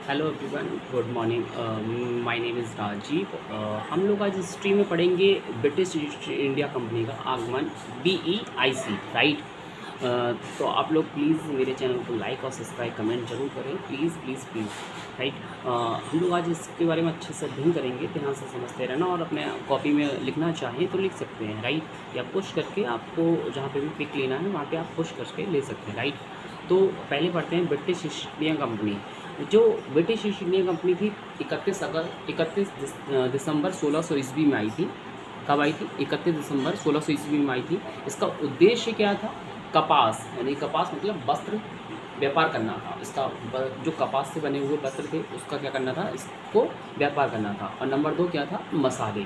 Hello everyone, good morning. My name is Rajiv. हम लोग आज हिस्ट्री में पढ़ेंगे ब्रिटिश ईस्ट इंडिया कंपनी का आगमन, BEIC, राइट। तो आप लोग प्लीज़ मेरे चैनल को लाइक और सब्सक्राइब कमेंट जरूर करें, प्लीज़ प्लीज़ प्लीज़, राइट। हम लोग आज इसके बारे में अच्छे से अध्ययन करेंगे, ध्यान से समझते रहना, और अपने कॉपी में लिखना चाहें तो लिख सकते हैं, राइट। या पुश करके आपको जहाँ पे भी पिक लेना है वहाँ पे आप पुश करके ले सकते हैं, राइट। तो पहले पढ़ते हैं ब्रिटिश ईस्ट इंडिया कंपनी। जो ब्रिटिश ईस्ट इंडिया कंपनी थी 31 दिसंबर 1600 ईस्वी में आई थी। कब आई थी? 31 दिसंबर 1600 ईस्वी में आई थी। इसका उद्देश्य क्या था? कपास, यानी कपास मतलब वस्त्र व्यापार करना था। इसका जो कपास से बने हुए वस्त्र थे उसका क्या करना था, इसको व्यापार करना था। और नंबर 2 क्या था? मसाले।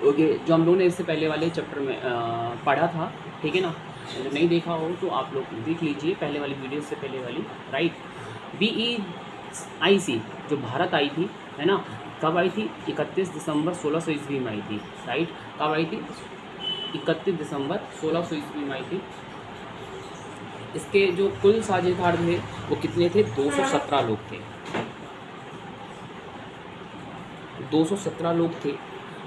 ओके, जो हम लोगों ने इससे पहले वाले चैप्टर में पढ़ा था, ठीक है ना। जो नहीं देखा हो तो आप लोग देख लीजिए पहले वाली वीडियो से पहले वाली, राइट। BEIC जो भारत आई थी, है ना, कब आई थी? 31 दिसंबर 1600 ईस्वी में आई थी, राइट। कब आई थी? 31 दिसंबर 1600 ईस्वी में आई थी। इसके जो कुल साझेदार थे वो कितने थे? 217 लोग थे। 217 लोग थे।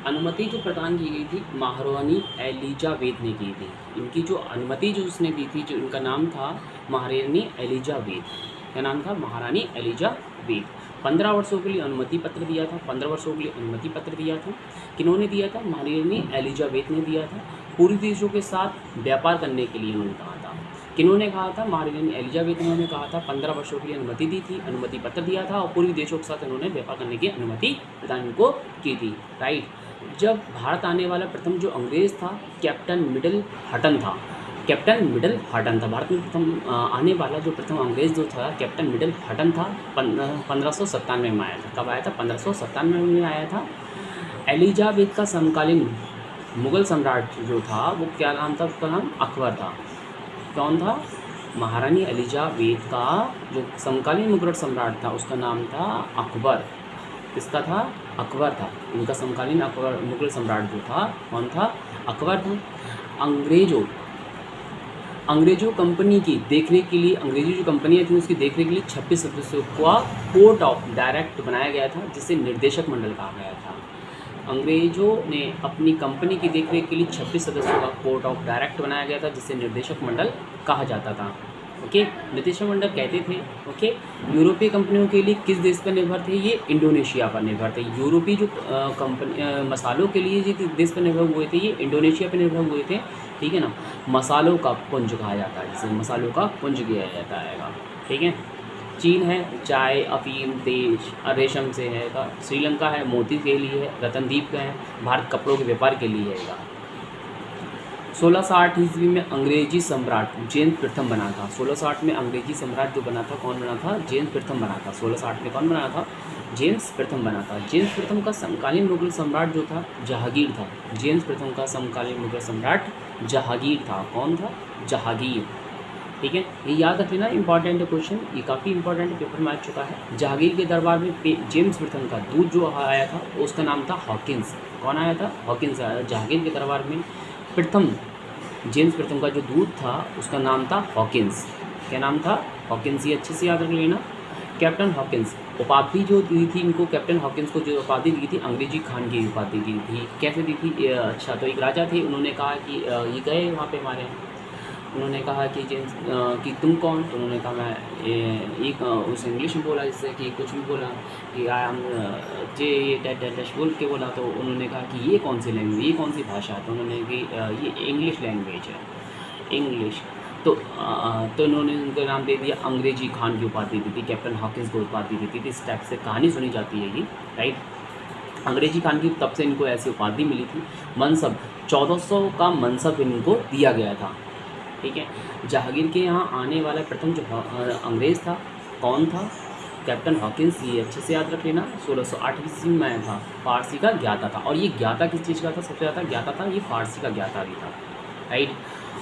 अनुमति जो प्रदान की गई थी महारानी एलिजाबेथ ने की थी। इनकी जो अनुमति जो उसने दी थी, जो इनका नाम था महारानी एलिजाबेथ। क्या नाम था? महारानी एलिजाबेथ। 15 वर्षों के लिए अनुमति पत्र दिया था। 15 वर्षों के लिए अनुमति पत्र दिया था। किन्होंने दिया था? महारानी एलिजाबेथ ने दिया था। पूर्वी देशों के साथ व्यापार करने के लिए उन्होंने कहा था। किन्होंने कहा था? महारानी एलिजाबेथ ने कहा था। 15 वर्षों के लिए अनुमति दी थी, अनुमति पत्र दिया था, और पूर्वी देशों के साथ उन्होंने व्यापार करने की अनुमति प्रदान इनको की थी, राइट। जब भारत आने वाला प्रथम जो अंग्रेज़ था, कैप्टन मिडल हटन था। कैप्टन मिडल हटन था। भारत में प्रथम आने वाला जो प्रथम अंग्रेज़ जो था, कैप्टन मिडल हटन था। 1597 में आया था। कब आया था? 1597 में आया था। एलिजाबेथ का समकालीन मुग़ल सम्राट जो था वो क्या नाम था? उसका नाम अकबर था। कौन था? महारानी एलिजाबेथ का जो समकालीन मुग़ल सम्राट था उसका नाम था अकबर। किसका था? अकबर था। इनका समकालीन अकबर मुग़ल सम्राट जो था, कौन था? अकबर था। अंग्रेज़ों कंपनी की देखरेख के लिए, अंग्रेज़ी जो कंपनियाँ थी उसकी देखरेख के लिए 26 सदस्यों का कोर्ट ऑफ डायरेक्ट बनाया गया था, जिसे निर्देशक मंडल कहा गया था। अंग्रेज़ों ने अपनी कंपनी की देखरेख के लिए 26 सदस्यों का कोर्ट ऑफ डायरेक्ट बनाया गया था, जिसे निर्देशक मंडल कहा जाता था। ओके, निर्देशक मंडल कहते थे। ओके, यूरोपीय कंपनियों के लिए किस देश पर निर्भर थे? ये इंडोनेशिया पर निर्भर थे। यूरोपीय जो कंपनी मसालों के लिए जिस देश पर निर्भर हुए थे, ये इंडोनेशिया पर निर्भर हुए थे, ठीक है ना। मसालों का पुंज कहा जाता है, जिसे मसालों का पुंज किया जाता है, ठीक है। चीन है चाय, अफीम, तेज, रेशम से है। श्रीलंका है मोती के लिए है। रतनदीप का है। भारत कपड़ों के व्यापार के लिए है। 1660 ईस्वी में अंग्रेजी सम्राट जेम्स प्रथम बना था। 1660 में अंग्रेजी सम्राट जो बना था, कौन बना था? जेम्स प्रथम बना था। 1660 में कौन बना था? जेम्स प्रथम बना था। जेम्स प्रथम का समकालीन मुगल सम्राट जो था जहांगीर था। जेम्स प्रथम का समकालीन मुगल सम्राट जहांगीर था। कौन था? जहांगीर, ठीक है। ये याद रख लेना, इंपॉर्टेंट क्वेश्चन, ये काफ़ी इंपॉर्टेंट पेपर में आ चुका है। जहांगीर के दरबार में जेम्स प्रथम का दूत जो आया था उसका नाम था हॉकिंस। कौन आया था? हॉकिंस आया था जहांगीर के दरबार में। प्रथम जेम्स प्रथम का जो दूत था उसका नाम था हॉकिंस। क्या नाम था? हॉकिंस। ये अच्छे से याद रख लेना। कैप्टन हॉकिंस उपाधि जो दी थी इनको, कैप्टन हॉकिंस को जो उपाधि दी थी, अंग्रेजी खान की उपाधि दी थी। कैसे दी थी? अच्छा, तो एक राजा थे, उन्होंने कहा कि ये गए वहाँ पे हमारे, उन्होंने कहा कि जेम्स कि तुम कौन? तो उन्होंने कहा मैं एक उस इंग्लिश में बोला, जिससे कि कुछ भी बोला कि आई एम जे ये डैश बोल के बोला। तो उन्होंने कहा कि ये कौन सी लैंग्वेज, ये कौन सी भाषा है? तो उन्होंने कि ये इंग्लिश लैंग्वेज है, इंग्लिश। तो इन्होंने उनका नाम दे दिया, अंग्रेजी खान की उपाधि दी थी। कैप्टन हॉकिंस को उपाधि दी थी। इस टाइप से कहानी सुनी जाती है ये, राइट। अंग्रेजी खान की तब से इनको ऐसी उपाधि मिली थी। मनसब 1400 का मनसब इनको दिया गया था, ठीक है। जहांगीर के यहाँ आने वाला प्रथम जो अंग्रेज़ था, कौन था? Captain Hawkins. ये अच्छे से याद रख लेना। 1608 ईस्वी में आया था। फारसी का ज्ञाता था। और ये ज्ञाता किस चीज़ का था? सबसे ज़्यादा ज्ञाता था ये फारसी का ज्ञाता भी था, राइट।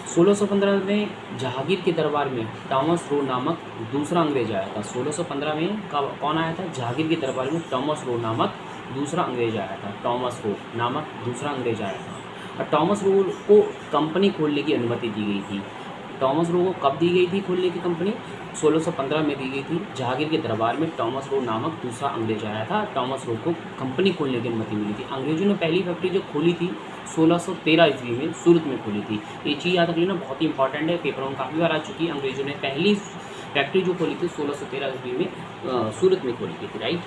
1615 में जहांगीर के दरबार में टॉमस रो नामक दूसरा अंग्रेज आया था। 1615 में कौन आया था? जहांगीर के दरबार में टॉमस रो नामक दूसरा अंग्रेज आया था। टॉमस रो नामक दूसरा अंग्रेज आया था। और टॉमस रो को कंपनी खोलने की अनुमति दी गई थी। टॉमस रो को कब दी गई थी खोलने की कंपनी? 1615 में दी गई थी। जहांगीर के दरबार में टॉमस रो नामक दूसरा अंग्रेज आया था। टॉमस रो को कंपनी खोलने की अनुमति मिली थी। अंग्रेजों ने पहली फैक्ट्री जो खोली थी 1613 ईस्वी में सूरत में खोली थी। ये चीज़ याद रख लेना, बहुत ही इंपॉर्टेंट है, पेपरों में काफ़ी बार आ चुकी है। अंग्रेजों ने पहली फैक्ट्री जो खोली थी 1613 ईस्वी में सूरत में खोली थी, राइट।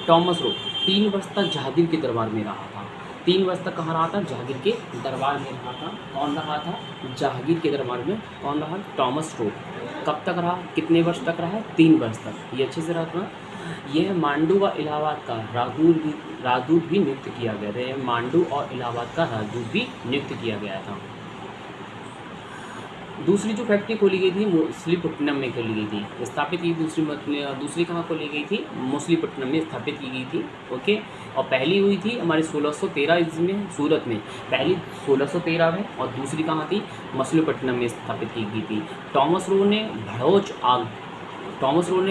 टॉमस रो 3 वर्ष तक जहांगीर के दरबार में रहा था। 3 वर्ष तक कहाँ रहा था? जहांगीर के दरबार में रहा था। कौन रहा था? जहांगीर के दरबार में कौन रहा? Thomas Roe. कब तक रहा? कितने वर्ष तक रहा? 3 वर्ष तक। ये अच्छे से रखना। यह मांडू व इलाहाबाद का राजदूत भी नियुक्त किया गया था। यह मांडू और इलाहाबाद का राजदूत भी नियुक्त किया गया था। दूसरी जो फैक्ट्री खोली गई थी मछलीपट्टनम में खोली गई थी, स्थापित की। दूसरी कहाँ खोली गई थी? मछलीपट्टनम में स्थापित की गई थी, ओके। और पहली हुई थी हमारी 1613 ईस्वी में सूरत में, पहली 1613 में, और दूसरी कहाँ थी? मछलीपट्टनम में स्थापित की गई थी। टॉमस रो ने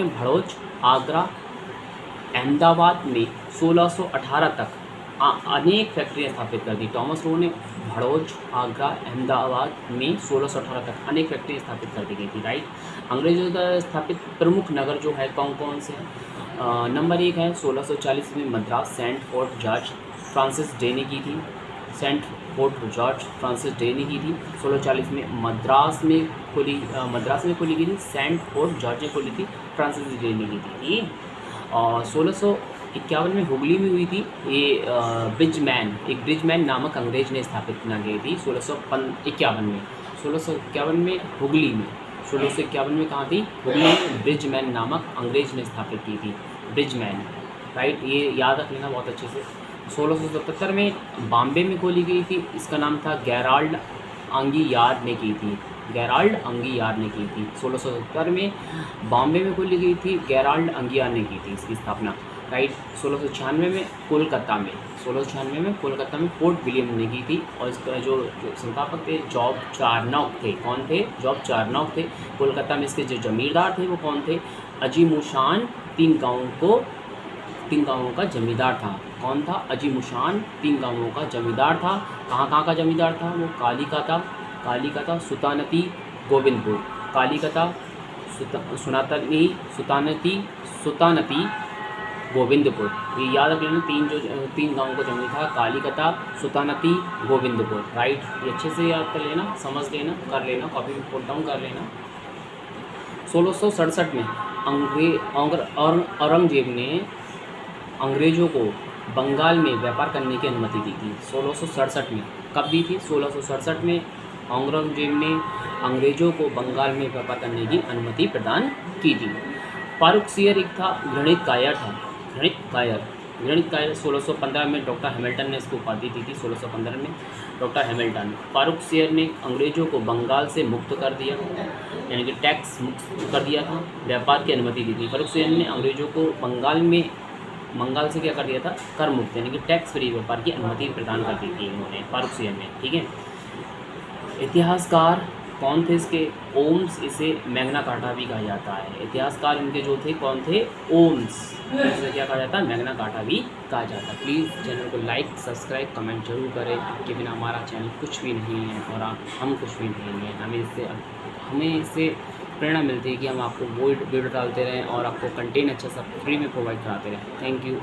भड़ोच, आगरा, अहमदाबाद में 1618 तक अनेक फैक्ट्रियाँ स्थापित कर दी। टॉमस रो ने भड़ोच, आगरा, अहमदाबाद में 1618 तक अनेक फैक्ट्रियाँ स्थापित कर दी गई थी, राइट। अंग्रेजों द्वारा स्थापित प्रमुख नगर जो है कौन कौन से हैं? नंबर 1 है 1640 में Madras, Saint Fort George Francis Day ने की थी। Saint Fort George Francis Day ने की थी। 1640 में मद्रास में खोली गई थी। सेंट फोर्ट जॉर्ज ने खोली थी, फ्रांसिस डे ने की थी। और 1651 में हुगली में हुई थी। ये ब्रिजमैन नामक अंग्रेज ने स्थापित की गई थी 1651 में हुगली में। 1651 में कहाँ थी? हुगली में ब्रिजमैन नामक अंग्रेज ने स्थापित की थी, ब्रिजमैन, राइट। ये याद रख लेना बहुत अच्छे से। 1677 में बॉम्बे में खोली गई थी। इसका नाम था गेराल्ड अंगियार ने की थी। 1670 में बॉम्बे में खोली गई थी, गेराल्ड अंगियार ने की थी इसकी स्थापना, राइट। 1696 में कोलकाता में फोर्ट विलियम ने की थी। और इसका जो संस्थापक थे जॉब चारनॉक थे। कौन थे? जॉब चारनॉक थे। कोलकाता में इसके जो जमींदार थे वो कौन थे? अजीमुशान। 3 गाँवों का जमींदार था। कौन था? अजीमुशान 3 गाँवों का जमींदार था। कहाँ का जमींदार था? वो कालीकता, सुतानती, गोविंदपुर। कालीकता, सुतानती, गोविंदपुर। ये याद रख लेना, 3 गाँवों का जमीन था, कालीकता, सुतानती, गोविंदपुर, राइट। ये अच्छे से याद कर लेना, समझ लेना, कर लेना, कॉपी में पुट डाउन कर लेना। 1667 में औरंगजेब ने अंग्रेज़ों को बंगाल में व्यापार करने की अनुमति दी थी। 1667 में कब दी थी? 1667 में औरंगजेब ने अंग्रेज़ों को बंगाल में व्यापार करने की अनुमति प्रदान की थी। फारूक सियर एक था घृणित कायर था। घृणित कायर 1615 में डॉक्टर हैमिल्टन ने इसको उपाधि दी थी। 1615 में डॉक्टर हैमिल्टन। फारूक सियर ने अंग्रेज़ों को बंगाल से मुक्त कर दिया, यानी कि टैक्स मुक्त कर दिया था, व्यापार की अनुमति दी थी। फारूक सियर ने अंग्रेज़ों को बंगाल से क्या कर दिया था? कर मुक्त, यानी कि टैक्स फ्री व्यापार की अनुमति प्रदान कर दी थी इन्होंने, फारूक सियर ने, ठीक है। इतिहासकार कौन थे इसके? ओम्स। इसे मैग्ना कार्टा भी कहा जाता है। इतिहासकार इनके जो थे कौन थे? ओम्स। इसे क्या कहा जाता है? मैग्ना कार्टा भी कहा जाता है। प्लीज़ चैनल को लाइक, सब्सक्राइब, कमेंट जरूर करें। आपके बिना हमारा चैनल कुछ भी नहीं है और हम कुछ भी नहीं हैं। हमें इससे प्रेरणा मिलती है कि हम आपको वीडियो डालते रहें और आपको कंटेंट अच्छा सा फ्री में प्रोवाइड कराते रहें। Thank you.